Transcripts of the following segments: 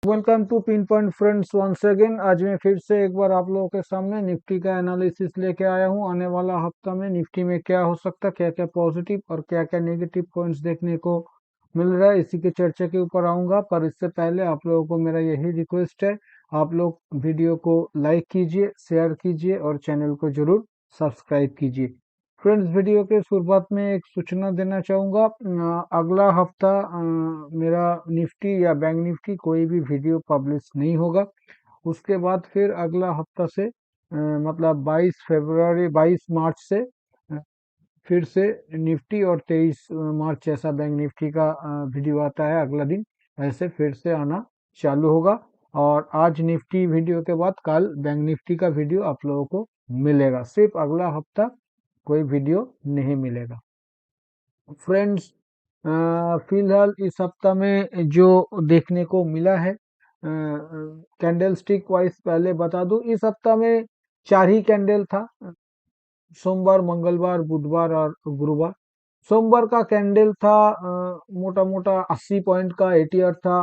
Welcome to pin point friends once again. आज मैं फिर से एक बार आप लोगों के सामने निफ्टी का एनालिसिस लेके आया हूं। आने वाला हफ्ता में निफ्टी में क्या हो सकता है, क्या क्या पॉजिटिव और क्या क्या नेगेटिव पॉइंट्स देखने को मिल रहा है, इसी के चर्चा के ऊपर आऊंगा। पर इससे पहले आप लोगों को मेरा यही रिक्वेस्ट है, आप लोग वीडियो को लाइक कीजिए, शेयर कीजिए और चैनल को जरूर सब्सक्राइब कीजिए। फ्रेंड्स, वीडियो के शुरुआत में एक सूचना देना चाहूँगा। अगला हफ्ता मेरा निफ्टी या बैंक निफ्टी कोई भी वीडियो पब्लिश नहीं होगा। उसके बाद फिर अगला हफ्ता से मतलब 22 मार्च से फिर से निफ्टी और 23 मार्च ऐसा बैंक निफ्टी का वीडियो आता है अगला दिन, ऐसे फिर से आना चालू होगा। और आज निफ्टी वीडियो के बाद कल बैंक निफ्टी का वीडियो आप लोगों को मिलेगा। सिर्फ अगला हफ्ता कोई वीडियो नहीं मिलेगा। फ्रेंड्स, फिलहाल इस सप्ताह में जो देखने को मिला है, कैंडल स्टिक वाइज पहले बता दूं, इस सप्ताह में 4 ही कैंडल था। सोमवार, मंगलवार, बुधवार और गुरुवार। सोमवार का कैंडल था मोटा मोटा 80 पॉइंट का एटीआर था।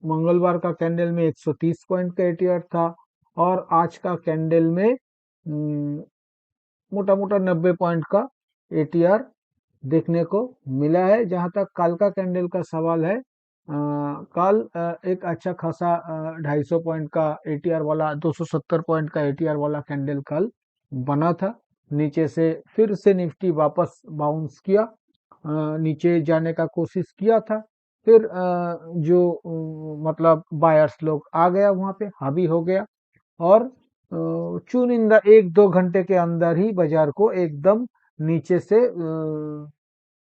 मंगलवार का कैंडल में 130 पॉइंट का एटीआर था। और आज का कैंडल में मोटा मोटा 90 पॉइंट का एटीआर देखने को मिला है। जहां तक कल का कैंडल का सवाल है, कल एक अच्छा खासा 250 पॉइंट का एटीआर वाला, 270 पॉइंट का एटीआर वाला कैंडल कल बना था। नीचे से फिर से निफ्टी वापस बाउंस किया, नीचे जाने का कोशिश किया था। फिर जो मतलब बायर्स लोग आ गया, वहां पे हावी हो गया और चुनिंदा 1-2 घंटे के अंदर ही बाजार को एकदम नीचे से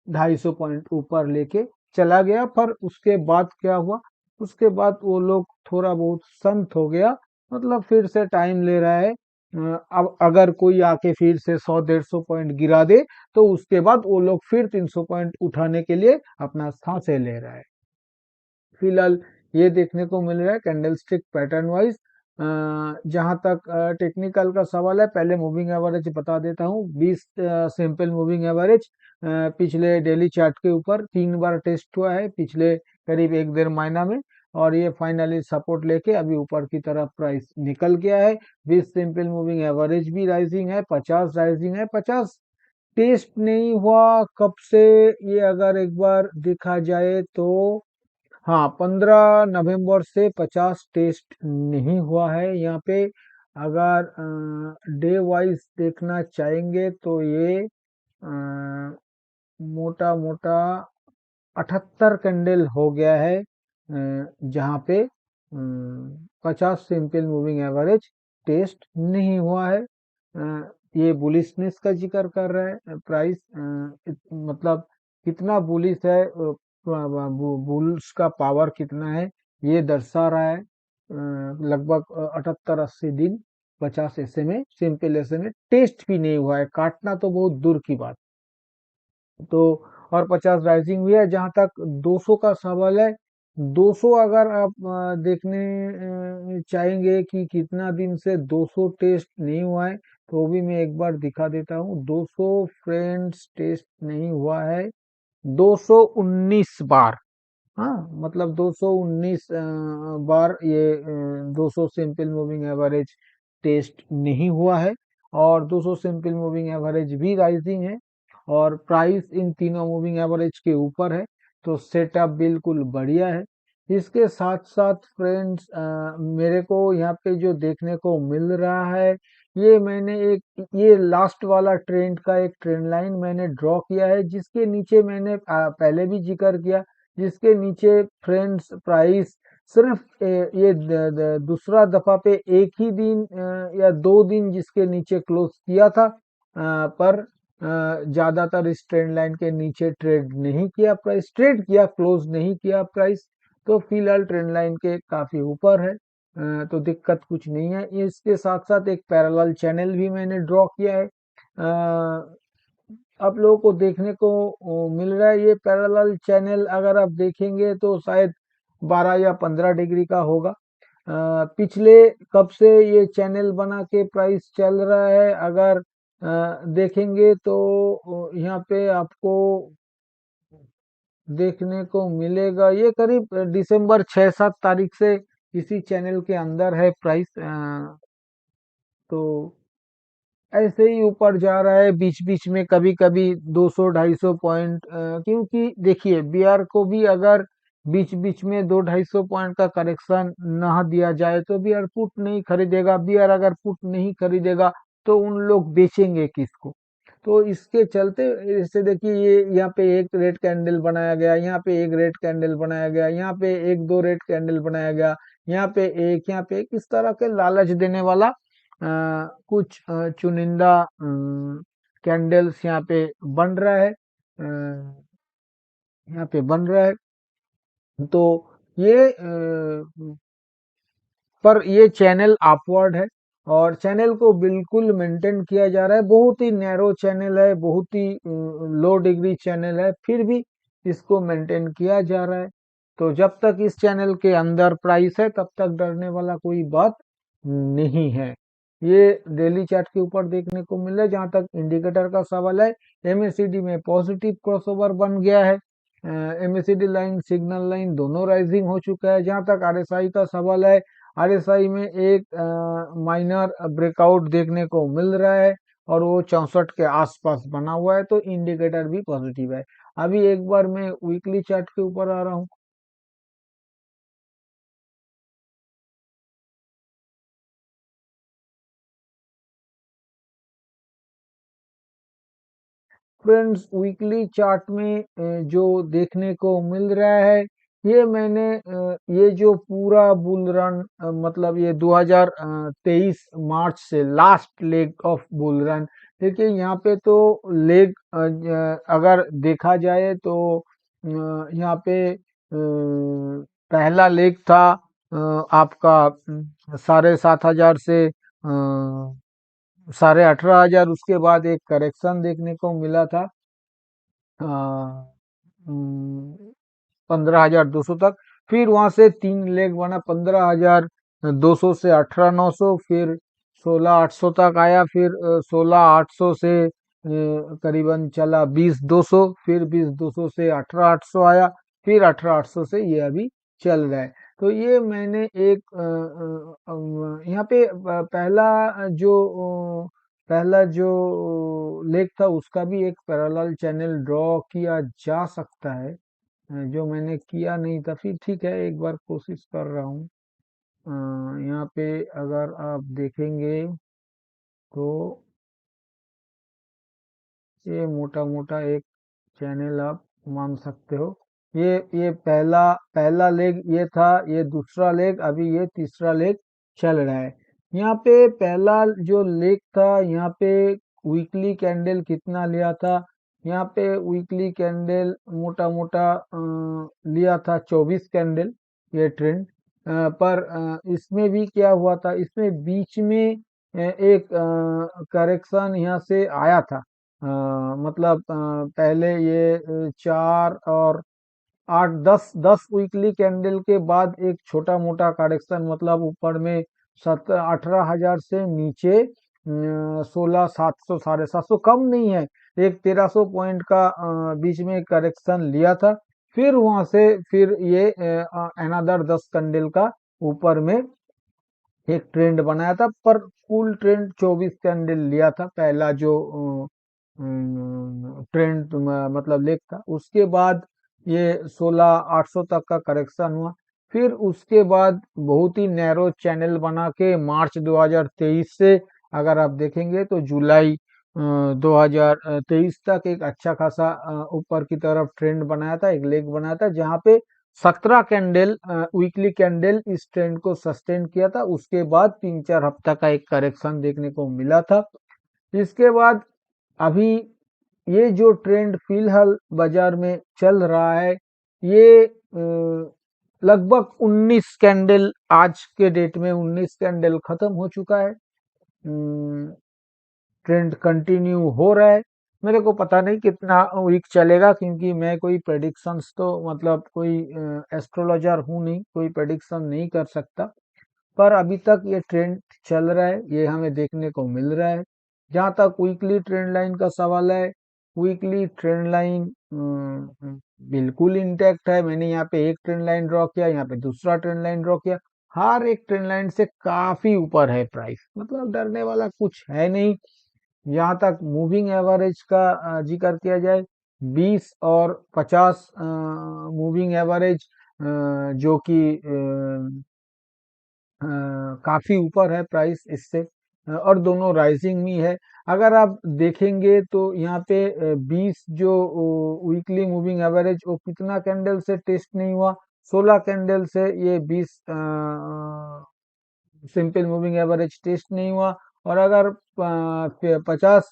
250 पॉइंट ऊपर लेके चला गया। पर उसके बाद क्या हुआ, उसके बाद वो लोग थोड़ा बहुत संत हो गया, मतलब फिर से टाइम ले रहा है। अब अगर कोई आके फिर से 100-150 पॉइंट गिरा दे तो उसके बाद वो लोग फिर 300 पॉइंट उठाने के लिए अपना सांसें ले रहा है। फिलहाल ये देखने को मिल रहा है कैंडल स्टिक पैटर्न वाइज। जहां तक टेक्निकल का सवाल है, पहले मूविंग एवरेज बता देता हूँ। 20 सिंपल मूविंग एवरेज पिछले डेली चार्ट के ऊपर 3 बार टेस्ट हुआ है पिछले करीब 1-1.5 महीना में। और ये फाइनली सपोर्ट लेके अभी ऊपर की तरफ प्राइस निकल गया है। 20 सिंपल मूविंग एवरेज भी राइजिंग है, 50 राइजिंग है। 50 टेस्ट नहीं हुआ कब से, ये अगर एक बार देखा जाए तो हाँ, 15 नवंबर से 50 टेस्ट नहीं हुआ है यहाँ पे। अगर डे वाइज देखना चाहेंगे तो ये मोटा मोटा 78 कैंडल हो गया है, जहाँ पे 50 सिंपल मूविंग एवरेज टेस्ट नहीं हुआ है। ये बुलिशनेस का जिक्र कर रहा है प्राइस, मतलब कितना बुलिश है, बुल्स का पावर कितना है ये दर्शा रहा है। लगभग 78-80 दिन 50 ऐसे में, सिंपल ऐसे में टेस्ट भी नहीं हुआ है, काटना तो बहुत दूर की बात। तो और 50 राइजिंग हुई है। जहां तक 200 का सवाल है, 200 अगर आप देखने चाहेंगे कि कितना दिन से 200 टेस्ट नहीं हुआ है, तो वो भी मैं एक बार दिखा देता हूँ। 200 फ्रेंड्स टेस्ट नहीं हुआ है 219 बार। हाँ, मतलब 219 बार ये 200 सिंपल मूविंग एवरेज टेस्ट नहीं हुआ है। और 200 सिंपल मूविंग एवरेज भी राइजिंग है और प्राइस इन तीनों मूविंग एवरेज के ऊपर है। तो सेटअप बिल्कुल बढ़िया है। इसके साथ साथ फ्रेंड्स, मेरे को यहाँ पे जो देखने को मिल रहा है, ये मैंने एक ये लास्ट वाला ट्रेंड का एक ट्रेंड लाइन मैंने ड्रॉ किया है, जिसके नीचे मैंने पहले भी जिक्र किया, जिसके नीचे फ्रेंड्स प्राइस सिर्फ ये दूसरा दफा पे एक ही दिन या 2 दिन जिसके नीचे क्लोज किया था, पर ज्यादातर इस ट्रेंड लाइन के नीचे ट्रेड नहीं किया प्राइस, ट्रेड किया, क्लोज नहीं किया प्राइस। तो फिलहाल ट्रेंड लाइन के काफी ऊपर है, तो दिक्कत कुछ नहीं है। इसके साथ साथ एक पैरेलल चैनल भी मैंने ड्रॉ किया है। आप लोगों को देखने को मिल रहा है, ये पैरेलल चैनल अगर आप देखेंगे तो शायद 12 या 15 डिग्री का होगा। पिछले कब से ये चैनल बना के प्राइस चल रहा है, अगर देखेंगे तो यहाँ पे आपको देखने को मिलेगा, ये करीब दिसंबर 6-7 तारीख से इसी चैनल के अंदर है प्राइस। तो ऐसे ही ऊपर जा रहा है, बीच बीच में कभी कभी 200 250 पॉइंट, क्योंकि देखिए बीआर को भी अगर बीच बीच में 2 250 पॉइंट का करेक्शन ना दिया जाए तो बीआर पुट नहीं खरीदेगा। बीआर अगर पुट नहीं खरीदेगा तो उन लोग बेचेंगे किसको? तो इसके चलते जैसे देखिए ये यहाँ पे एक रेड कैंडल बनाया गया, यहाँ पे एक रेड कैंडल बनाया गया, यहाँ पे एक दो रेड कैंडल बनाया गया, यहाँ पे एक, यहाँ पे एक, इस तरह के लालच देने वाला कुछ चुनिंदा कैंडल्स यहाँ पे बन रहा है, यहाँ पे बन रहा है। तो ये पर ये चैनल अपवर्ड है और चैनल को बिल्कुल मेंटेन किया जा रहा है। बहुत ही नैरो चैनल है, बहुत ही लो डिग्री चैनल है, फिर भी इसको मेंटेन किया जा रहा है। तो जब तक इस चैनल के अंदर प्राइस है तब तक डरने वाला कोई बात नहीं है। ये डेली चार्ट के ऊपर देखने को मिल रहा है। जहां तक इंडिकेटर का सवाल है, एमएससीडी में पॉजिटिव क्रॉसओवर बन गया है। एमएससीडी लाइन सिग्नल लाइन दोनों राइजिंग हो चुका है। जहां तक आरएसआई का सवाल है, आरएसआई में एक माइनर ब्रेकआउट देखने को मिल रहा है और वो 64 के आसपास बना हुआ है, तो इंडिकेटर भी पॉजिटिव है। अभी एक बार मैं वीकली चार्ट के ऊपर आ रहा हूँ। फ्रेंड्स वीकली चार्ट में जो देखने को मिल रहा है, ये मैंने ये जो पूरा बुल रन, मतलब ये 2023 मार्च से last leg of bull run. देखिए यहाँ पे तो लेग अगर देखा जाए तो यहाँ पे पहला लेग था आपका 7,500 से 18,500। उसके बाद एक करेक्शन देखने को मिला था 15,200 तक। फिर वहां से तीन लेग बना, 15,200 से 18,900, फिर 16,800 तक आया, फिर 16,800 से करीबन चला 20,200, फिर 20,200 से 18,800 आया, फिर 18,800 से ये अभी चल रहा है। तो ये मैंने एक यहाँ पे पहला जो लेग था उसका भी एक पैरेलल चैनल ड्रॉ किया जा सकता है, जो मैंने किया नहीं था। फिर ठीक है, एक बार कोशिश कर रहा हूँ। यहाँ पे अगर आप देखेंगे तो ये मोटा मोटा एक चैनल आप मान सकते हो। ये पहला पहला लेग ये था, ये दूसरा लेग, अभी ये तीसरा लेग चल रहा है। यहाँ पे पहला जो लेग था, यहाँ पे वीकली कैंडल कितना लिया था? यहाँ पे वीकली कैंडल मोटा मोटा लिया था 24 कैंडल, ये ट्रेंड। पर इसमें भी क्या हुआ था, इसमें बीच में एक करेक्शन यहाँ से आया था। मतलब पहले ये 4 और 8 10 वीकली कैंडल के बाद एक छोटा मोटा करेक्शन, मतलब ऊपर में 18,000 से नीचे 16,700 750, कम नहीं है, एक 1,300 पॉइंट का बीच में करेक्शन लिया था। फिर वहां से फिर ये अनदर 10 कैंडल का ऊपर में एक ट्रेंड बनाया था, पर कुल ट्रेंड 24 कैंडल लिया था पहला जो ट्रेंड, मतलब लेग था। उसके बाद ये 16,800 तक का करेक्शन हुआ। फिर उसके बाद बहुत ही नैरो चैनल बना के मार्च 2023 से अगर आप देखेंगे तो जुलाई 2023 तक एक अच्छा खासा ऊपर की तरफ ट्रेंड बनाया था, एक लेग बनाया था, जहां पे 17 कैंडल वीकली कैंडल इस ट्रेंड को सस्टेन किया था। उसके बाद 3-4 हफ्ता का एक करेक्शन देखने को मिला था। इसके बाद अभी ये जो ट्रेंड फिलहाल बाजार में चल रहा है, ये लगभग 19 कैंडल, आज के डेट में 19 कैंडल खत्म हो चुका है। ट्रेंड कंटिन्यू हो रहा है। मेरे को पता नहीं कितना वीक चलेगा, क्योंकि मैं कोई प्रेडिक्शंस तो, मतलब कोई एस्ट्रोलॉजर हूं नहीं, कोई प्रेडिक्शन नहीं कर सकता। पर अभी तक ये ट्रेंड चल रहा है, ये हमें देखने को मिल रहा है। जहां तक वीकली ट्रेंड लाइन का सवाल है, वीकली ट्रेंड लाइन बिल्कुल इंटैक्ट है। मैंने यहाँ पे एक ट्रेंड लाइन ड्रॉ किया, यहाँ पे दूसरा ट्रेंड लाइन ड्रॉ किया। हर एक ट्रेंड लाइन से काफी ऊपर है प्राइस, मतलब डरने वाला कुछ है नहीं। यहाँ तक मूविंग एवरेज का जिक्र किया जाए, 20 और 50 मूविंग एवरेज जो कि काफी ऊपर है प्राइस इससे, और दोनों राइजिंग में है। अगर आप देखेंगे तो यहाँ पे 20 जो वीकली मूविंग एवरेज वो कितना कैंडल से टेस्ट नहीं हुआ, 16 कैंडल से ये 20 सिंपल मूविंग एवरेज टेस्ट नहीं हुआ। और अगर 50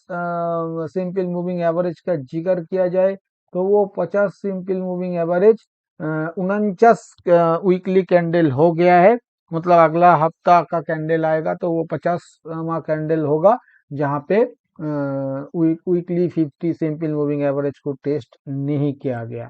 सिंपल मूविंग एवरेज का जिक्र किया जाए तो वो 50 simple moving average 49 weekly candle हो गया है। मतलब अगला हफ्ता का कैंडल आएगा तो वो 50वां कैंडल होगा जहाँ पे वीकली 50 सिंपल मूविंग एवरेज को टेस्ट नहीं किया गया।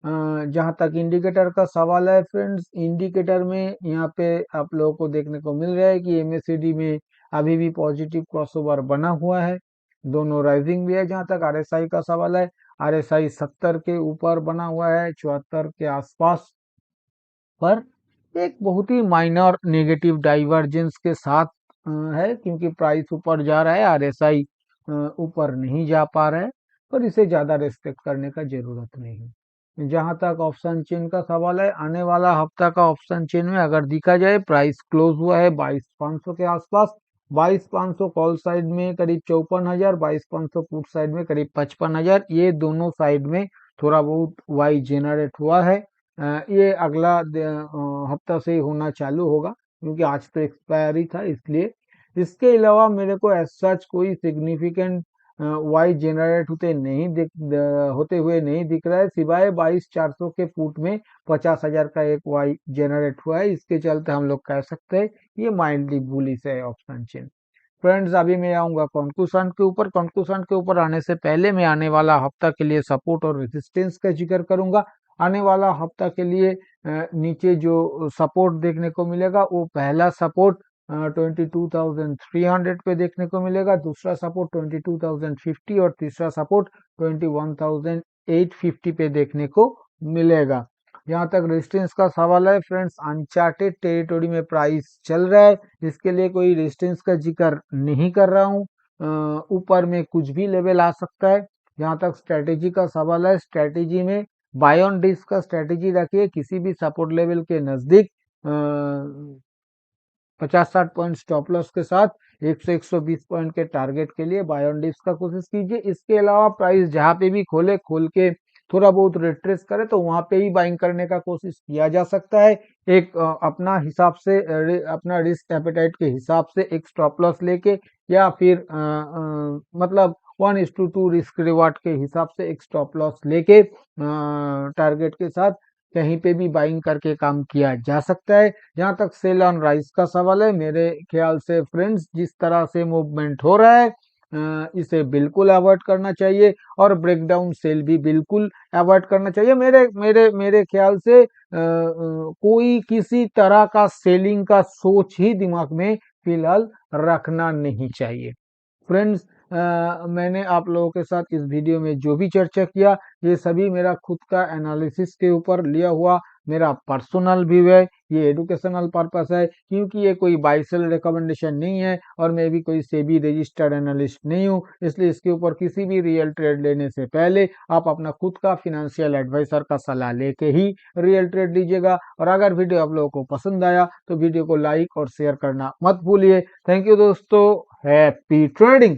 जहाँ तक इंडिकेटर का सवाल है फ्रेंड्स, इंडिकेटर में यहाँ पे आप लोगों को देखने को मिल रहा है कि एमएससीडी में अभी भी पॉजिटिव क्रॉसओवर बना हुआ है, दोनों राइजिंग भी है। जहाँ तक आरएसआई का सवाल है, आरएसआई 70 के ऊपर बना हुआ है, 74 के आसपास, पर एक बहुत ही माइनर नेगेटिव डाइवर्जेंस के साथ है, क्योंकि प्राइस ऊपर जा रहा है, आरएसआई ऊपर नहीं जा पा रहा है, पर इसे ज्यादा रिस्पेक्ट करने का जरूरत नहीं है। जहां तक ऑप्शन चेन का सवाल है, आने वाला हफ्ता का ऑप्शन चेन में अगर देखा जाए, प्राइस क्लोज हुआ है 22,500 के आसपास। 22,500 कॉल साइड में करीब 54,000, 22,500 पुट साइड में करीब 55,000, ये दोनों साइड में थोड़ा बहुत वाई जेनरेट हुआ है। ये अगला हफ्ता से ही होना चालू होगा, क्योंकि आज तो एक्सपायरी था इसलिए। इसके अलावा मेरे को एज सच कोई सिग्निफिकेंट वाई जनरेट होते हुए नहीं दिख रहा है, सिवाय 22,400 के फुट में 50,000 का एक वाई जनरेट हुआ है। इसके चलते हम लोग कह सकते हैं ये माइंडली बुलिश है ऑप्शन चेन। फ्रेंड्स, अभी मैं आऊंगा कंक्लूजन के ऊपर। कंक्लूजन के ऊपर आने से पहले मैं आने वाला हफ्ता के लिए सपोर्ट और रेजिस्टेंस का जिक्र करूंगा। आने वाला हफ्ता के लिए नीचे जो सपोर्ट देखने को मिलेगा, वो पहला सपोर्ट 22,300 पे देखने को मिलेगा, दूसरा सपोर्ट 22,050 और तीसरा सपोर्ट 21,850 पे देखने को मिलेगा। जहाँ तक रेजिस्टेंस का सवाल है फ्रेंड्स, अनचार्टेड टेरिटोरी में प्राइस चल रहा है, इसके लिए कोई रेजिस्टेंस का जिक्र नहीं कर रहा हूँ। ऊपर में कुछ भी लेवल आ सकता है। जहाँ तक स्ट्रेटेजी का सवाल है, स्ट्रेटेजी में बाय ऑन डिस्क का स्ट्रेटेजी रखिए, किसी भी सपोर्ट लेवल के नजदीक 50-60 पॉइंट स्टॉप लॉस के साथ 100-120 पॉइंट के टारगेट के लिए बाय ऑन डिप्स का कोशिश कीजिए। इसके अलावा प्राइस जहां पे भी खोल के थोड़ा बहुत रिट्रेस करे तो वहां पे ही बाइंग करने का कोशिश किया जा सकता है। एक अपना हिसाब से अपना रिस्क एपेटाइट के हिसाब से एक स्टॉप लॉस लेके, या फिर मतलब 1:2 रिस्क रिवार्ड के हिसाब से एक स्टॉप लॉस लेके टारगेट के साथ कहीं पे भी बाइंग करके काम किया जा सकता है। जहां तक सेल ऑन राइस का सवाल है, मेरे ख्याल से फ्रेंड्स जिस तरह से मूवमेंट हो रहा है इसे बिल्कुल अवॉइड करना चाहिए, और ब्रेकडाउन सेल भी बिल्कुल अवॉइड करना चाहिए। मेरे मेरे मेरे ख्याल से कोई किसी तरह का सेलिंग का सोच ही दिमाग में फिलहाल रखना नहीं चाहिए। फ्रेंड्स, मैंने आप लोगों के साथ इस वीडियो में जो भी चर्चा किया, ये सभी मेरा खुद का एनालिसिस के ऊपर लिया हुआ मेरा पर्सनल व्यू है। ये एडुकेशनल पर्पस है, क्योंकि ये कोई बाय सेल रिकमेंडेशन नहीं है, और मैं भी कोई सेबी रजिस्टर्ड एनालिस्ट नहीं हूँ। इसलिए इसके ऊपर किसी भी रियल ट्रेड लेने से पहले आप अपना खुद का फिनेंशियल एडवाइजर का सलाह लेके ही रियल ट्रेड लीजिएगा। और अगर वीडियो आप लोगों को पसंद आया तो वीडियो को लाइक और शेयर करना मत भूलिए। थैंक यू दोस्तों, हैप्पी ट्रेडिंग।